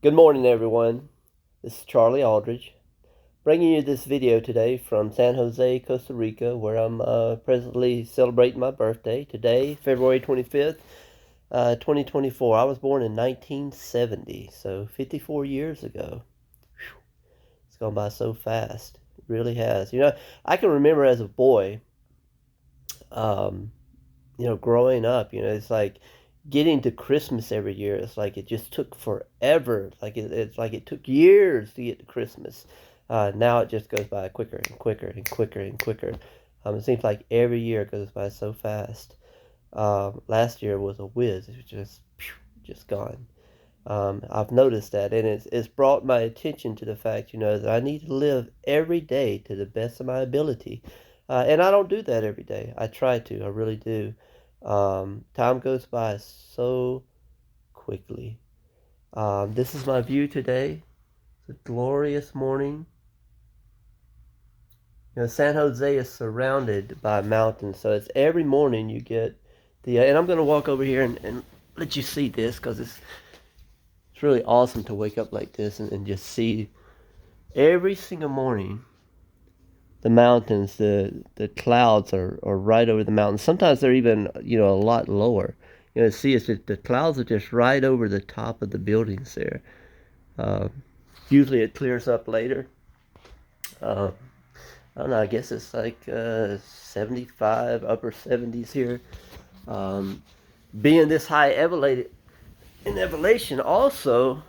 Good morning, everyone. This is Charlie Aldridge, bringing you this video today from San Jose, Costa Rica, where I'm presently celebrating my birthday today, February 25th, 2024. I was born in 1970, so 54 years ago. Whew, it's gone by so fast. It really has. I can remember as a boy, um, growing up, it's like getting to Christmas every year. It's like it just took forever. It's like it took years to get to Christmas. Now it just goes by quicker and quicker and quicker and quicker. It seems like every year goes by so fast. Last year was a whiz. It was just gone. I've noticed that, and it's brought my attention to the fact, that I need to live every day to the best of my ability. And I don't do that every day. I try to. I really do. Time goes by so quickly. This is my view today. It's a glorious morning. San Jose is surrounded by mountains, so it's every morning you get and I'm going to walk over here and let you see this because it's really awesome to wake up like this and just see every single morning the mountains, the clouds are right over the mountains. Sometimes they're even, a lot lower. See, it's just, the clouds are just right over the top of the buildings there. Uh, Usually it clears up later. Uh, I don't know, I guess it's like 75, upper 70s here. Um, Being this high elevated in elevation also,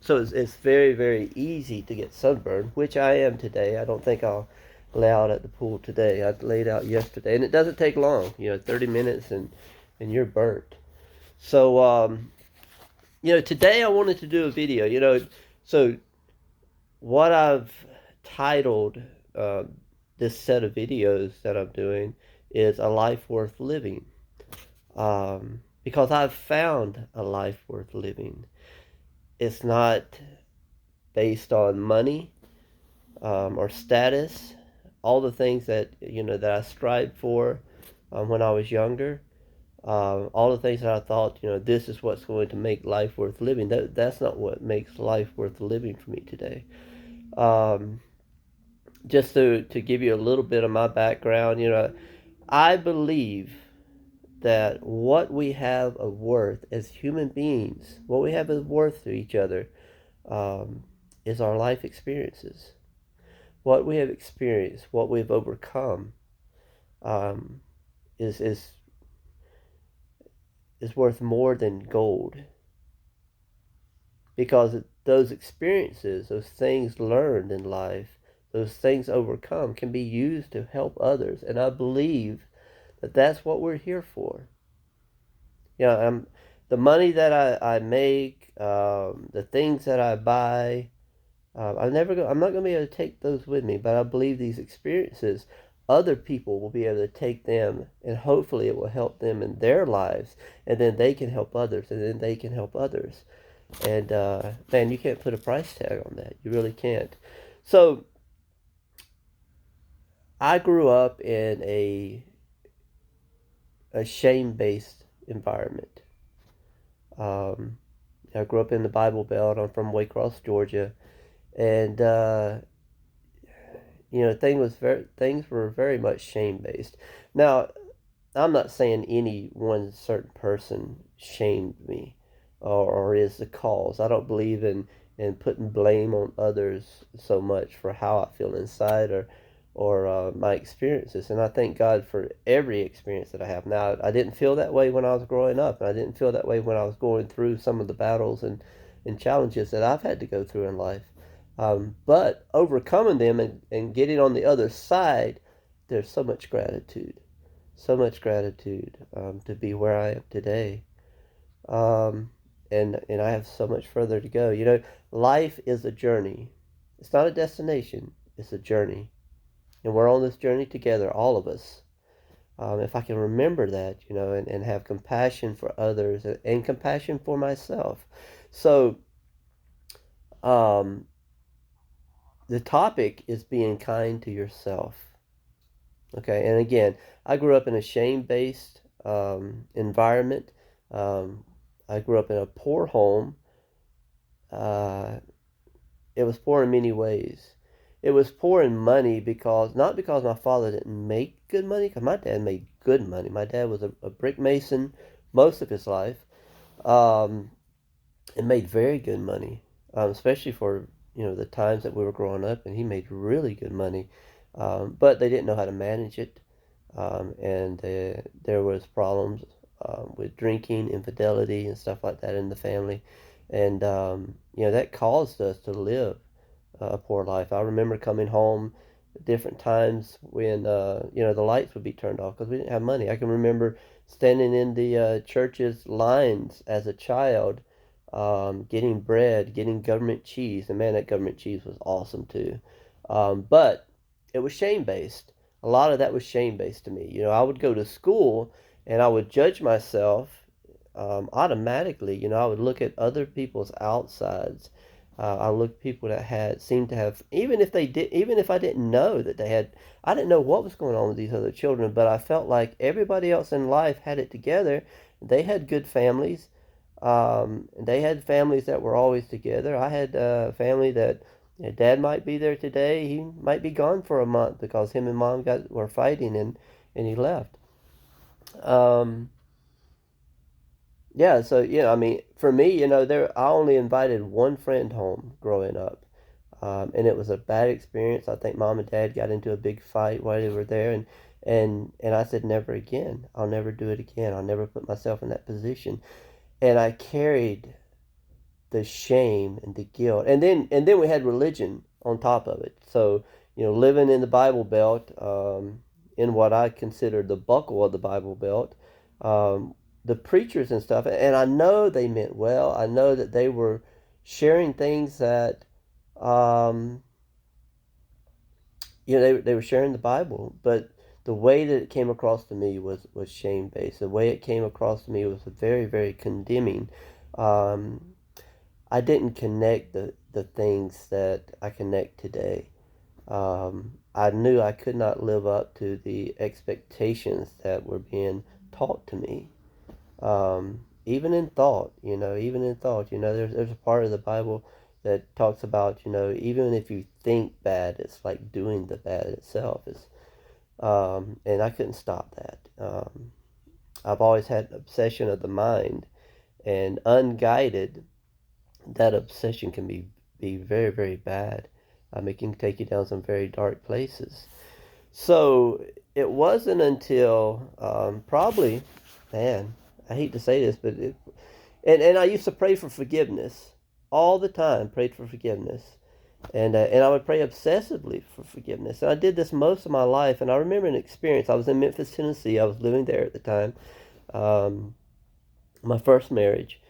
so it's very, very easy to get sunburned, which I am today. I don't think I'll lay out at the pool today. I laid out yesterday, and it doesn't take long. 30 minutes and you're burnt. So today I wanted to do a video. So what I've titled uh, this set of videos that I'm doing is A Life Worth Living, because I've found a life worth living. It's not based on money, or status, all the things that that I strived for when I was younger, all the things that I thought this is what's going to make life worth living. That's not what makes life worth living for me today. Um, just to give you a little bit of my background, I believe that what we have of worth as human beings, what we have of worth to each other, um, is our life experiences, what we have experienced, what we've overcome, um, is is worth more than gold, because those experiences, those things learned in life, those things overcome, can be used to help others, and I believe that that's what we're here for. The money that I make, the things that I buy, I'm not going to be able to take those with me, but I believe these experiences, other people will be able to take them, and hopefully it will help them in their lives, and then they can help others, and then they can help others. And man, you can't put a price tag on that. You really can't. So I grew up in a shame-based environment. Um, I grew up in the Bible Belt. I'm from Waycross, Georgia, and things were very much shame based. Now, I'm not saying any one certain person shamed me, or is the cause. I don't believe in putting blame on others so much for how I feel inside, or my experiences. And I thank God for every experience that I have. Now, I didn't feel that way when I was growing up, and I didn't feel that way when I was going through some of the battles and challenges that I've had to go through in life. But overcoming them and getting on the other side, there's so much gratitude, to be where I am today. Um, and I have so much further to go. Life is a journey. It's not a destination. It's a journey, and we're on this journey together, all of us. If I can remember that, and have compassion for others, and compassion for myself. So, um, the topic is being kind to yourself. Okay, and again, I grew up in a shame-based environment. Um, I grew up in a poor home, uh, it was poor in many ways. It was poor in money because, not because my father didn't make good money, because my dad made good money. My dad was a brick mason most of his life, um, and made very good money, especially for the times that we were growing up. And he made really good money, but they didn't know how to manage it, and there was problems with drinking, infidelity, and stuff like that in the family, and that caused us to live a poor life. I remember coming home at different times when the lights would be turned off because we didn't have money. I can remember standing in the church's lines as a child, getting bread, getting government cheese, and man, that government cheese was awesome too. But it was shame based. A lot of that was shame based to me. I would go to school and I would judge myself automatically. I would look at other people's outsides. I looked at people that seemed to have, even if I didn't know that they had, I didn't know what was going on with these other children, but I felt like everybody else in life had it together. They had good families. They had families that were always together. I had a family that dad might be there today. He might be gone for a month because him and mom were fighting, and he left. Um, yeah, so I mean, for me, I only invited one friend home growing up, and it was a bad experience. I think mom and dad got into a big fight while they were there, and I said never again. I'll never do it again. I'll never put myself in that position. And I carried the shame and the guilt, and then we had religion on top of it. So living in the Bible Belt, in what I consider the buckle of the Bible Belt, um, the preachers and stuff, and I know they meant well. I know that they were sharing things that, um, they were sharing the Bible, but the way that it came across to me was shame based. The way it came across to me was very, very condemning. Um, I didn't connect the things that I connect today. I knew I could not live up to the expectations that were being taught to me. Even in thought, there's a part of the Bible that talks about, even if you think bad, it's like doing the bad itself. And I couldn't stop that. I've always had an obsession of the mind, and unguided, that obsession can be very, very bad. It can take you down some very dark places. So it wasn't until probably, man, I hate to say this, but and I used to pray for forgiveness all the time. Prayed for forgiveness, and I would pray obsessively for forgiveness. And I did this most of my life. And I remember an experience. I was in Memphis, Tennessee. I was living there at the time. Um, my first marriage,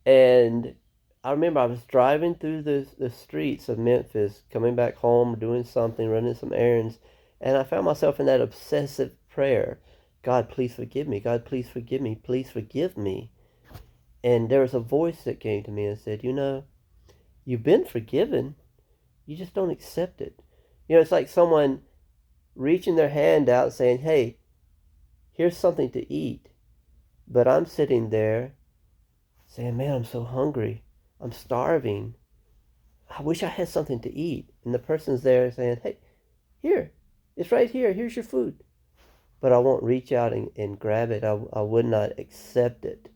and I remember I was driving through the streets of Memphis, coming back home, doing something, running some errands, and I found myself in that obsessive prayer. God, please forgive me. God, please forgive me. Please forgive me. And there was a voice that came to me and said, you've been forgiven. You just don't accept it. It's like someone reaching their hand out saying, hey, here's something to eat. But I'm sitting there saying, man, I'm so hungry. I'm starving. I wish I had something to eat. And the person's there saying, hey, here, it's right here. Here's your food. But I won't reach out and grab it. I would not accept it.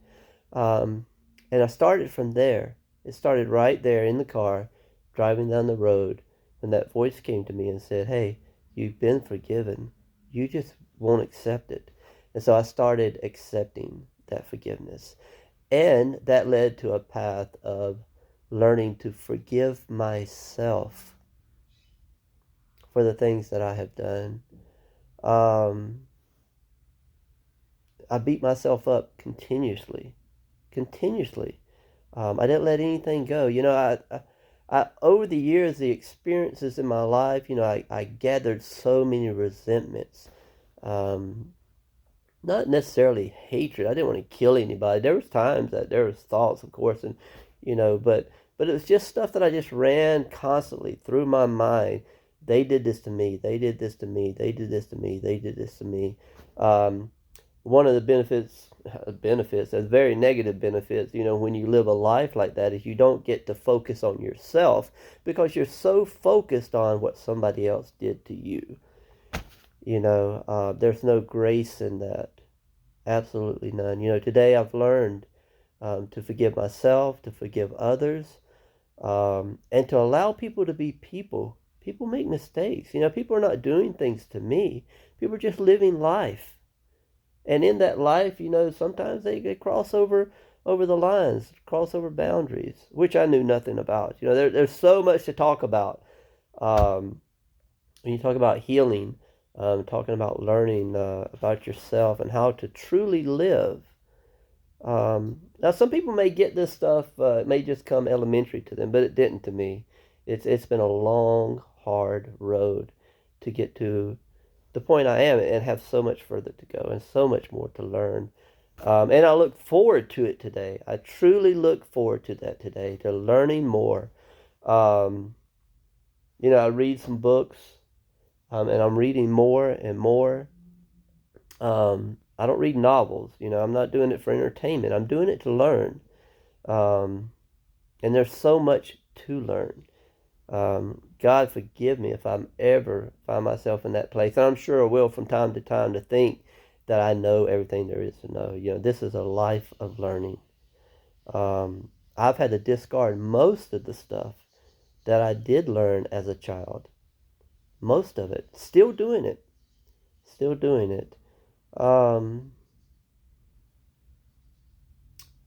Um, and I started from there. It started right there in the car, driving down the road, when that voice came to me and said, hey, you've been forgiven. You just won't accept it. And so I started accepting that forgiveness. And that led to a path of learning to forgive myself for the things that I have done. Um, I beat myself up continuously, continuously. I didn't let anything go. I over the years, the experiences in my life, I gathered so many resentments. Um, Not necessarily hatred. I didn't want to kill anybody. There was times that there was thoughts, of course, and but it was just stuff that I just ran constantly through my mind. They did this to me. They did this to me. They did this to me. They did this to me. Um, one of the benefits, as very negative benefits, when you live a life like that, is you don't get to focus on yourself because you're so focused on what somebody else did to you. There's no grace in that. Absolutely none. Today I've learned to forgive myself, to forgive others, and to allow people to be people. People make mistakes. People are not doing things to me. People are just living life. And in that life, sometimes they cross over the lines, cross over boundaries, which I knew nothing about. There's so much to talk about. Um, when you talk about healing, talking about learning about yourself and how to truly live. Now, some people may get this stuff, it may just come elementary to them, but it didn't to me. It's been a long, hard road to get to the point I am and have so much further to go and so much more to learn. And I look forward to it today. I truly look forward to that today, to learning more. Um, I read some books, and I'm reading more and more. I don't read novels. I'm not doing it for entertainment. I'm doing it to learn. Um, and there's so much to learn. God forgive me if I'm ever find myself in that place. And I'm sure I will from time to time to think that I know everything there is to know. This is a life of learning. I've had to discard most of the stuff that I did learn as a child. Most of it. Still doing it. Still doing it.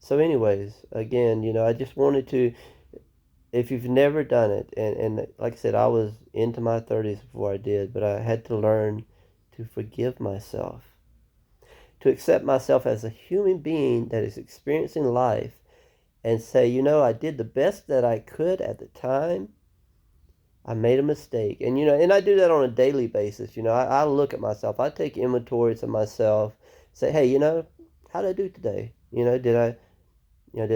So anyways, again, I just wanted to, if you've never done it, and like I said, I was into my 30s before I did, but I had to learn to forgive myself, to accept myself as a human being that is experiencing life and say, I did the best that I could at the time. I made a mistake. And I do that on a daily basis. I look at myself, I take inventories of myself, say, hey, how did I do today? Did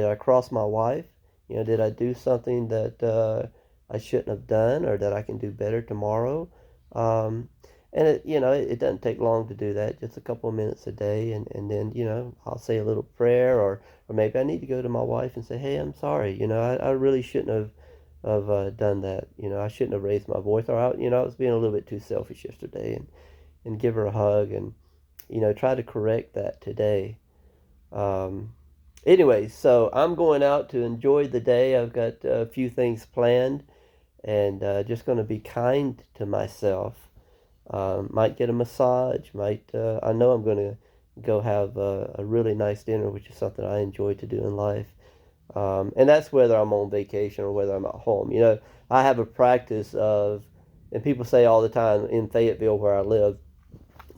I cross my wife? Did I do something that I shouldn't have done or that I can do better tomorrow? Um, and it doesn't take long to do that, just a couple of minutes a day. And then, I'll say a little prayer or maybe I need to go to my wife and say, hey, I'm sorry. I really shouldn't have done that. I shouldn't have raised my voice, or I was being a little bit too selfish yesterday, and give her a hug and, try to correct that today. Um, Anyways, so I'm going out to enjoy the day. I've got a few things planned and just going to be kind to myself. Might get a massage. I know I'm going to go have a really nice dinner, which is something I enjoy to do in life. And that's whether I'm on vacation or whether I'm at home. I have a practice of, and people say all the time in Fayetteville where I live,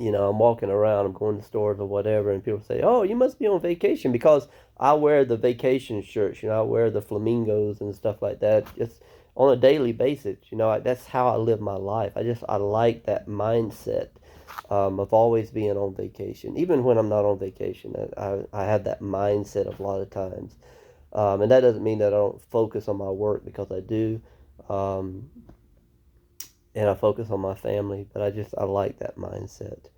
I'm walking around, I'm going to stores or whatever, and people say, oh, you must be on vacation, because I wear the vacation shirts, I wear the flamingos and stuff like that just on a daily basis. That's how I live my life. I like that mindset of always being on vacation. Even when I'm not on vacation, I have that mindset a lot of times. And that doesn't mean that I don't focus on my work, because I do. Um, and I focus on my family, but I like that mindset.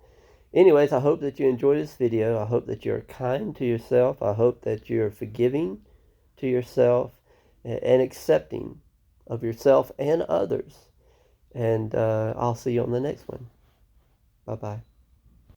Anyways, I hope that you enjoy this video. I hope that you're kind to yourself. I hope that you're forgiving to yourself and accepting of yourself and others. And I'll see you on the next one. Bye-bye.